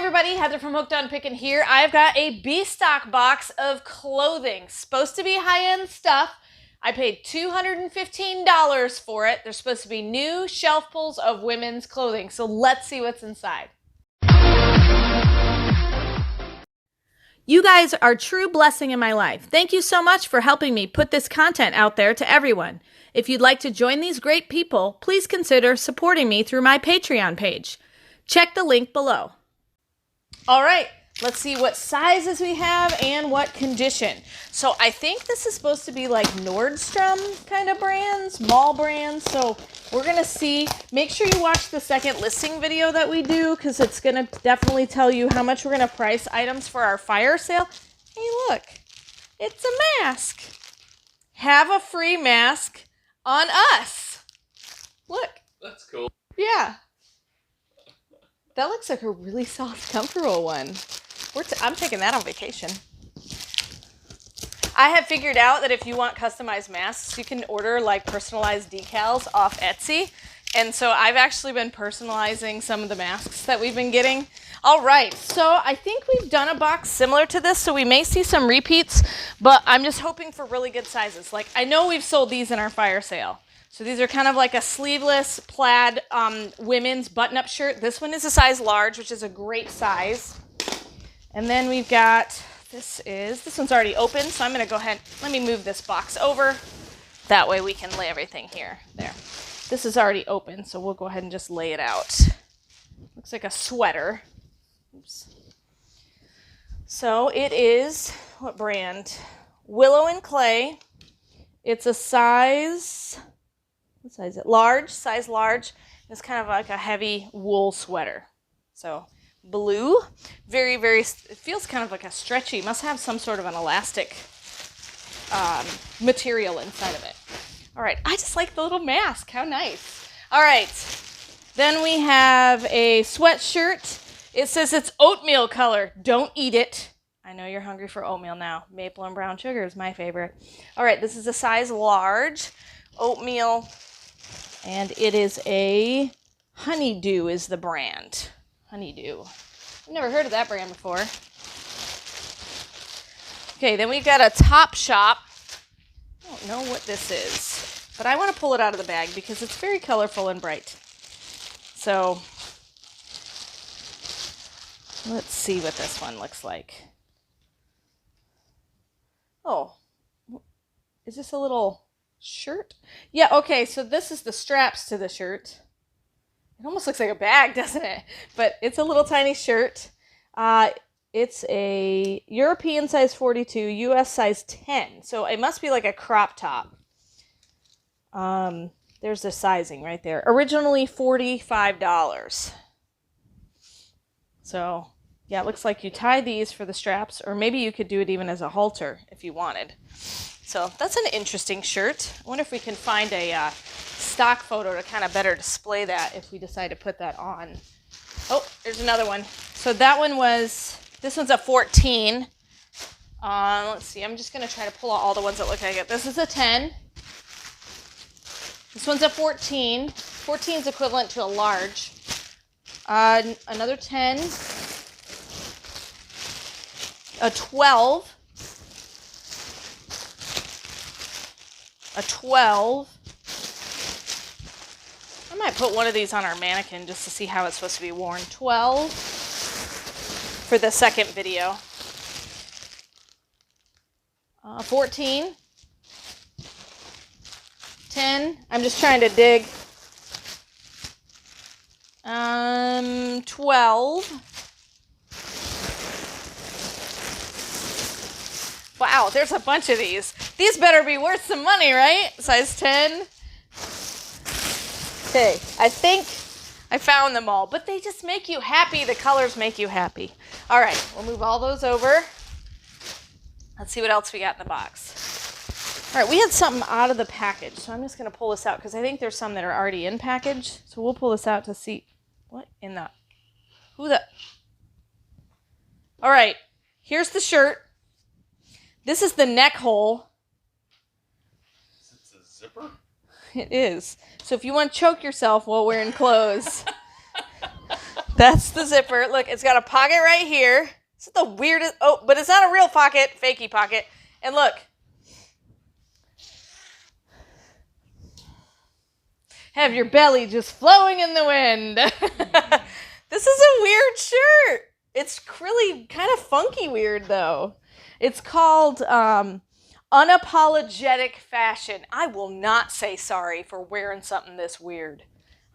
everybody, Heather from Hooked on Pickin here. I've got a B-stock box of clothing. Supposed to be high-end stuff. I paid $215 for it. There's supposed to be new shelf pulls of women's clothing. So let's see what's inside. You guys are a true blessing in my life. Thank you so much for helping me put this content out there to everyone. If you'd like to join these great people, please consider supporting me through my Patreon page. Check the link below. All right, let's see what sizes we have and what condition. So I think this is supposed to be like Nordstrom kind of brands, mall brands. So we're gonna see, make sure you watch the second listing video that we do because it's gonna definitely tell you how much we're gonna price items for our fire sale. Hey, look, it's a mask. Have a free mask on us. Look. That's cool. Yeah. That looks like a really soft, comfortable one. I'm taking that on vacation. I have figured out that if you want customized masks, you can order like personalized decals off Etsy. And so I've actually been personalizing some of the masks that we've been getting. All right, so I think we've done a box similar to this, so we may see some repeats, but I'm just hoping for really good sizes. Like, I know we've sold these in our fire sale. So these are kind of like a sleeveless plaid women's button-up shirt. This one is a size large, which is a great size. And then we've got, this one's already open, so I'm gonna go ahead, let me move this box over. That way we can lay everything here. There. This is already open, so we'll go ahead and just lay it out. Looks like a sweater. Oops. So it is, what brand? Willow and Clay. It's a size, what size is it? Large, size large. It's kind of like a heavy wool sweater. So blue, very, very, it feels kind of like a stretchy, must have some sort of an elastic material inside of it. All right, I just like the little mask, how nice. All right, then we have a sweatshirt. It says it's oatmeal color, don't eat it. I know you're hungry for oatmeal now. Maple and brown sugar is my favorite. All right, this is a size large, oatmeal, and it is a Honeydew is the brand. Honeydew. I've never heard of that brand before. Okay, then we've got a Topshop. I don't know what this is, but I want to pull it out of the bag because it's very colorful and bright. So let's see what this one looks like. Oh, is this a little shirt? Yeah, okay, so this is the straps to the shirt. It almost looks like a bag, doesn't it? But it's a little tiny shirt. It's a European size 42, US size 10. So it must be like a crop top. There's the sizing right there. Originally $45. So yeah, it looks like you tie these for the straps, or maybe you could do it even as a halter if you wanted. So that's an interesting shirt. I wonder if we can find a stock photo to kind of better display that if we decide to put that on. Oh, there's another one. So that one was, this one's a 14. Let's see, I'm just going to try to pull out all the ones that look like it. This is a 10. This one's a 14. 14 is equivalent to a large. Another 10. A 12. A 12. I might put one of these on our mannequin just to see how it's supposed to be worn. 12 for the second video. 14. 10. I'm just trying to dig. 12. Wow, there's a bunch of these. These better be worth some money, right? Size 10. Okay, I think I found them all, but they just make you happy. The colors make you happy. All right, we'll move all those over. Let's see what else we got in the box. All right, we had something out of the package, so I'm just going to pull this out because I think there's some that are already in package. So we'll pull this out to see what in the, all right, here's the shirt. This is the neck hole. It's a zipper? It is. So if you want to choke yourself while wearing clothes, That's the zipper. Look, it's got a pocket right here. This is the weirdest. Oh, but it's not a real pocket, fakey pocket. And look. Have your belly just flowing in the wind. This is a weird shirt. It's really kind of funky weird, though. It's called Unapologetic Fashion. I will not say sorry for wearing something this weird.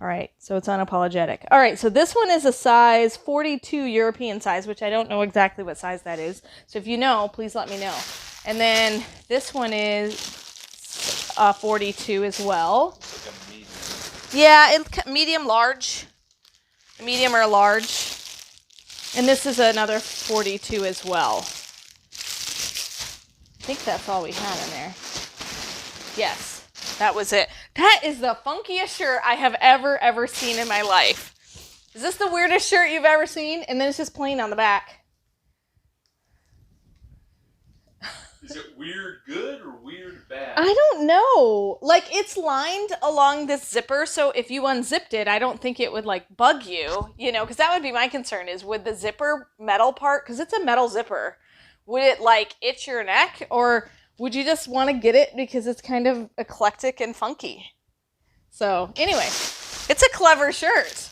All right, so it's unapologetic. All right, so this one is a size 42 European size, which I don't know exactly what size that is. So if you know, please let me know. And then this one is 42 as well. It's like a medium. Yeah, it's medium, large. Medium or large. And this is another 42 as well. I think that's all we had in there. Yes. That was it. That is the funkiest shirt I have ever seen in my life. Is this the weirdest shirt you've ever seen? And then it's just plain on the back. Is it weird good or weird bad? I don't know. Like, it's lined along this zipper, so if you unzipped it, I don't think it would, like, bug you, you know, because that would be my concern is would the zipper metal part, because it's a metal zipper, would it, like, itch your neck, or would you just want to get it because it's kind of eclectic and funky? So, anyway, it's a clever shirt.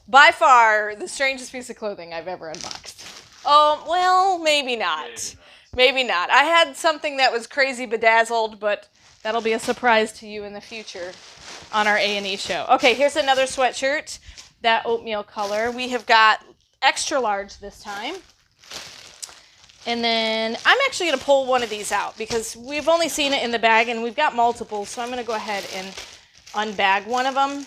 By far, the strangest piece of clothing I've ever unboxed. Oh, well, maybe not. Maybe not. I had something that was crazy bedazzled, but that'll be a surprise to you in the future on our A&E show. Okay, here's another sweatshirt, that oatmeal color. We have got extra large this time. And then I'm actually going to pull one of these out because we've only seen it in the bag and we've got multiple. So I'm going to go ahead and unbag one of them.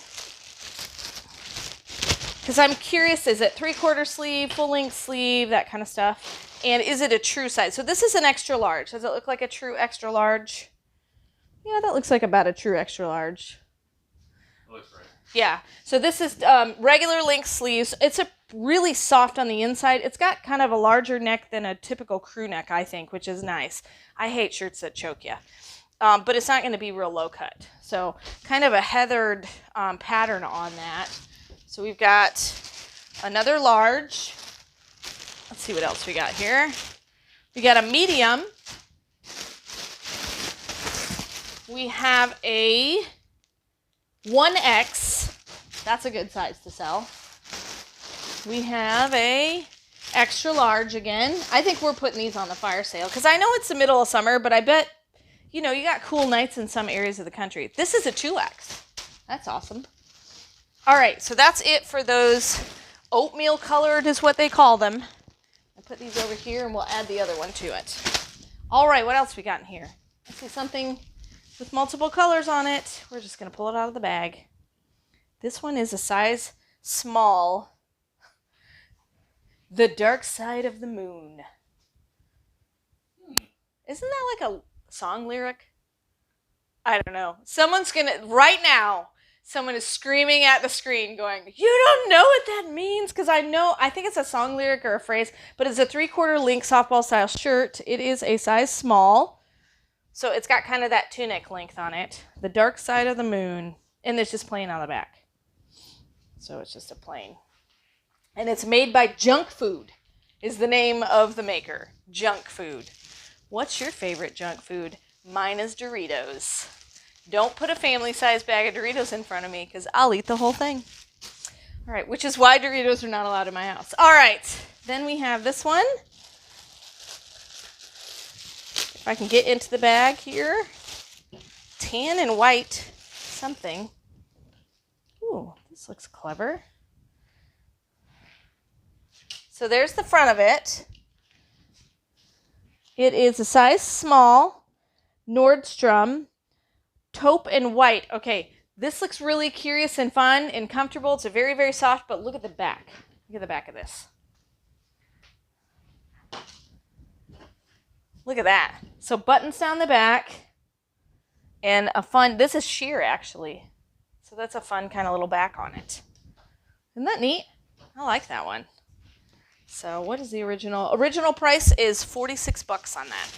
Because I'm curious, is it 3/4 sleeve, full length sleeve, that kind of stuff? And is it a true size? So this is an extra large. Does it look like a true extra large? Yeah, that looks like about a true extra large. Looks right. Yeah, so this is regular length sleeves. It's a really soft on the inside. It's got kind of a larger neck than a typical crew neck, I think, which is nice. I hate shirts that choke you. But it's not going to be real low cut. So kind of a heathered pattern on that. So we've got another large. Let's see what else we got here. We got a medium. We have a 1X. That's a good size to sell. We have a extra large again. I think we're putting these on the fire sale because I know it's the middle of summer, but I bet, you know, you got cool nights in some areas of the country. This is a 2X. That's awesome. All right, so that's it for those oatmeal colored is what they call them. I'll put these over here and we'll add the other one to it. All right, what else we got in here? I see something with multiple colors on it. We're just going to pull it out of the bag. This one is a size small. The Dark Side of the Moon. Isn't that like a song lyric? I don't know. Someone's going to, right now, someone is screaming at the screen going, you don't know what that means? Because I think it's a song lyric or a phrase, but it's a 3/4 length softball style shirt. It is a size small. So it's got kind of that tunic length on it. The Dark Side of the Moon. And it's just plain on the back. So it's just a plain. And it's made by Junk Food is the name of the maker. Junk Food. What's your favorite junk food? Mine is Doritos. Don't put a family-sized bag of Doritos in front of me because I'll eat the whole thing. All right, which is why Doritos are not allowed in my house. All right, then we have this one. If I can get into the bag here. Tan and white something. Ooh, this looks clever. So there's the front of it. It is a size small, Nordstrom. Taupe and white. Okay, this looks really curious and fun and comfortable. It's a very, very soft, but look at the back. Look at the back of this. Look at that. So buttons down the back and a fun, this is sheer actually. So that's a fun kind of little back on it. Isn't that neat? I like that one. So what is the original? Original price is $46 on that.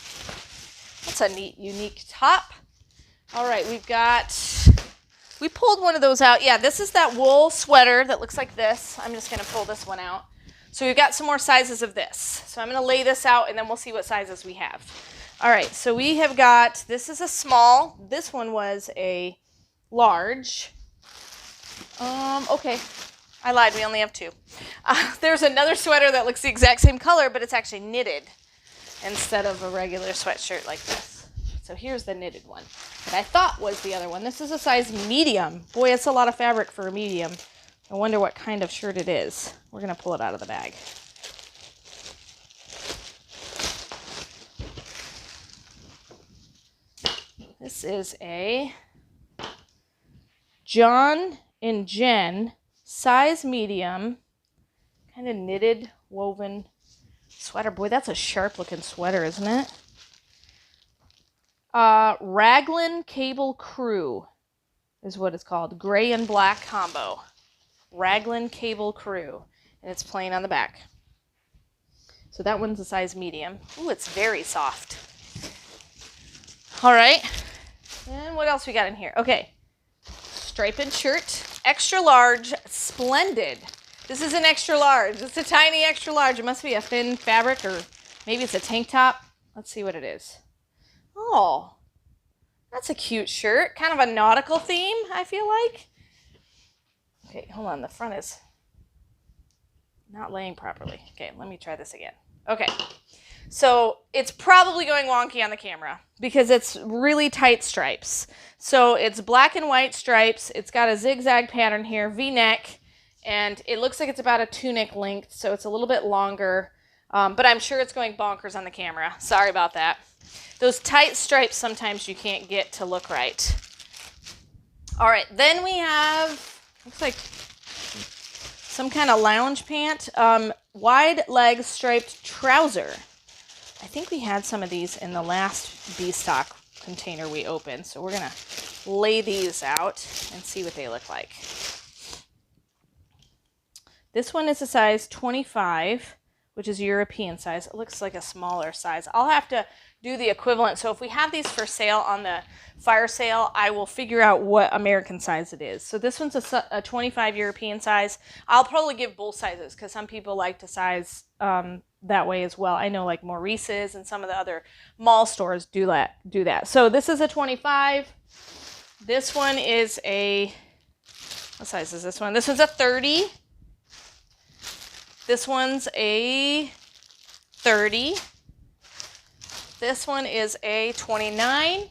That's a neat, unique top. All right, we've got We pulled one of those out. Yeah, this is that wool sweater that looks like this. I'm just going to pull this one out. So we've got some more sizes of this. So I'm going to lay this out and then we'll see what sizes we have. All right, so we have got, this is a small. This one was a large. Okay, I lied. We only have two. There's another sweater that looks the exact same color, but it's actually knitted instead of a regular sweatshirt like this. So here's the knitted one that I thought was the other one. This is a size medium. Boy, it's a lot of fabric for a medium. I wonder what kind of shirt it is. We're going to pull it out of the bag. This is a John and Jen size medium, kind of knitted, woven sweater. Boy, that's a sharp looking sweater, isn't it? Raglan Cable Crew is what it's called. Gray and black combo. Raglan Cable Crew. And it's plain on the back. So that one's a size medium. Ooh, it's very soft. All right. And what else we got in here? Okay. Striped shirt. Extra large. Splendid. This is an extra large. It's a tiny extra large. It must be a thin fabric or maybe it's a tank top. Let's see what it is. Oh, that's a cute shirt. Kind of a nautical theme, I feel like. Okay, hold on. The front is not laying properly. Okay, let me try this again. Okay, so it's probably going wonky on the camera because it's really tight stripes. So it's black and white stripes. It's got a zigzag pattern here, V-neck, and it looks like it's about a tunic length, so it's a little bit longer, but I'm sure it's going bonkers on the camera. Sorry about that. Those tight stripes sometimes you can't get to look right. All right, then we have, looks like some kind of lounge pant, wide leg striped trouser. I think we had some of these in the last B-stock container we opened, so we're gonna lay these out and see what they look like. This one is a size 25, which is European size. It looks like a smaller size. I'll have to do the equivalent. So if we have these for sale on the fire sale, I will figure out what American size it is. So this one's a 25 European size. I'll probably give both sizes because some people like to size that way as well. I know like Maurice's and some of the other mall stores do that. So this is a 25. This one is a, what size is this one? This one's a 30. This one's a 30. This one is a 29.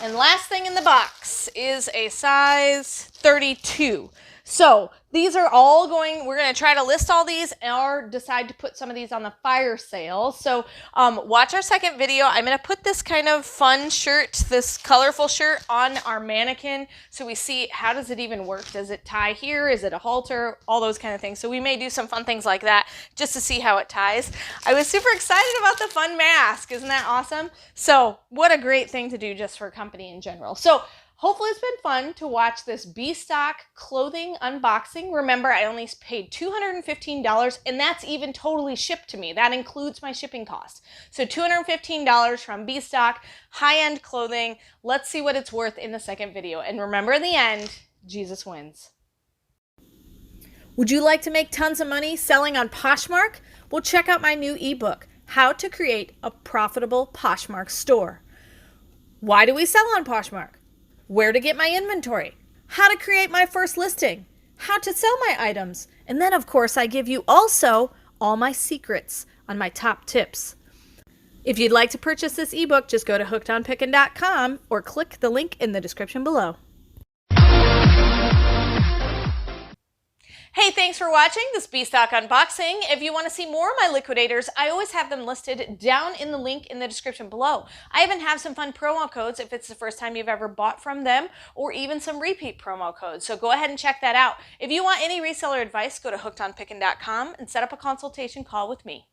And last thing in the box is a size 32. So these are all going, we're going to try to list all these or decide to put some of these on the fire sale. So watch our second video. I'm going to put this kind of fun shirt, this colorful shirt on our mannequin so we see how does it even work. Does it tie here? Is it a halter? All those kind of things. So we may do some fun things like that just to see how it ties. I was super excited about the fun mask. Isn't that awesome? So what a great thing to do just for a company in general. So hopefully it's been fun to watch this B-stock clothing unboxing. Remember, I only paid $215 and that's even totally shipped to me. That includes my shipping cost. So $215 from B-stock, high-end clothing. Let's see what it's worth in the second video. And remember in the end, Jesus wins. Would you like to make tons of money selling on Poshmark? Well, check out my new ebook, How to Create a Profitable Poshmark Store. Why do we sell on Poshmark? Where to get my inventory, how to create my first listing, how to sell my items, and then of course I give you also all my secrets on my top tips. If you'd like to purchase this ebook, just go to hookedonpickin.com or click the link in the description below. Hey, thanks for watching this B-stock unboxing. If you want to see more of my liquidators, I always have them listed down in the link in the description below. I even have some fun promo codes if it's the first time you've ever bought from them, or even some repeat promo codes. So go ahead and check that out. If you want any reseller advice, go to hookedonpickin.com and set up a consultation call with me.